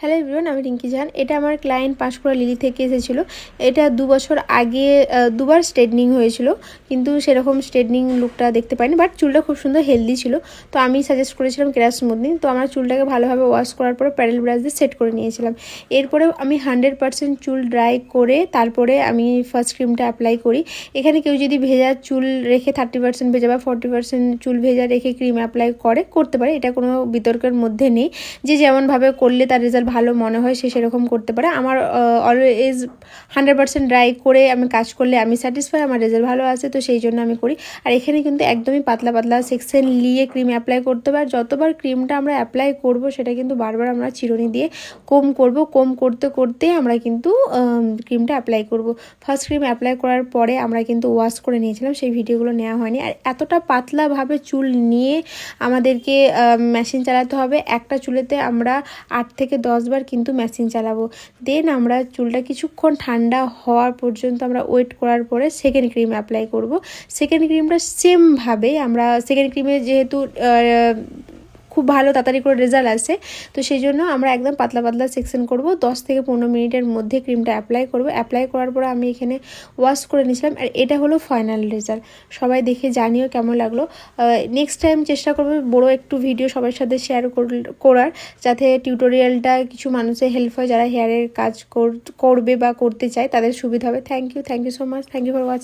Hello everyone, আমি রিঙ্কি জাহান। এটা আমার ক্লায়েন্ট পাঁশকুড়া লিলি থেকে এসেছিলো। এটা 2 বছর আগে 2বার স্ট্রেটনিং হয়েছিল, কিন্তু সেরকম স্ট্রেটনিং লুকটা দেখতে পাইনি, বাট চুলটা খুব সুন্দর হেলদি ছিল। তো আমি সাজেস্ট করেছিলাম কেরাস স্মুথনিং। তো আমার চুলটাকে ভালোভাবে ওয়াশ করার পরে প্যাডেল ব্রাশ দিয়ে সেট করে নিয়েছিলাম। এরপরেও আমি 100% চুল ড্রাই করে তারপরে আমি ফার্স্ট ক্রিমটা অ্যাপ্লাই করি। এখানে কেউ যদি ভেজা চুল রেখে 30% ভেজা বা 40% চুল ভেজা রেখে ক্রিম অ্যাপ্লাই করতে পারে, এটা কোনো বিতর্কের মধ্যে নেই। যে যেমনভাবে করলে তার রেজাল্ট ভালো মনে হয় সে সেরকম করতে পারে। আমার অলওয়েজ 100% ড্রাই করে আমি কাজ করলে আমি স্যাটিসফাই, আমার রেজাল্ট ভালো আছে, তো সেই জন্য আমি করি। আর এখানে কিন্তু একদমই পাতলা পাতলা সেকশন নিয়ে ক্রিম অ্যাপ্লাই করতে হবে। আর যতবার ক্রিমটা আমরা অ্যাপ্লাই করব সেটা কিন্তু বারবার আমরা চিরুনি দিয়ে কোম করব। কোম করতে করতে আমরা কিন্তু ক্রিমটা অ্যাপ্লাই করব। ফার্স্ট ক্রিম অ্যাপ্লাই করার পরে আমরা কিন্তু ওয়াশ করে নিয়েছিলাম, সেই ভিডিওগুলো নেওয়া হয়নি। আর এতটা পাতলাভাবে চুল নিয়ে আমাদেরকে মেশিন চালাতে হবে। একটা চুলেতে আমরা 8 থেকে 10 বার কিন্তু মেশিন চালাবো। দেন আমরা চুলটা কিছুক্ষণ ঠান্ডা হওয়ার পর্যন্ত আমরা ওয়েট করার পরে সেকেন্ড ক্রিম অ্যাপ্লাই করব। সেকেন্ড ক্রিমটা সেমভাবে আমরা সেকেন্ড ক্রিমে যেহেতু খুব ভালো তাড়াতাড়ি করে রেজাল্ট আসে, তো সেই জন্য আমরা একদম পাতলা পাতলা সেকশন করব। 10 থেকে 15 মিনিটের মধ্যে ক্রিমটা অ্যাপ্লাই করব। অ্যাপ্লাই করার পর আমি এখানে ওয়াশ করে নিয়েছিলাম। আর এটা হলো ফাইনাল রেজাল্ট। সবাই দেখে জানিও কেমন লাগলো। নেক্সট টাইম চেষ্টা করবো বড় একটু ভিডিও সবার সাথে শেয়ার করার, যাতে টিউটোরিয়ালটা কিছু মানুষের হেল্প হয়, যারা হেয়ারের কাজ করবে বা করতে চায় তাদের সুবিধা হবে। Thank you so much. Thank you for watching.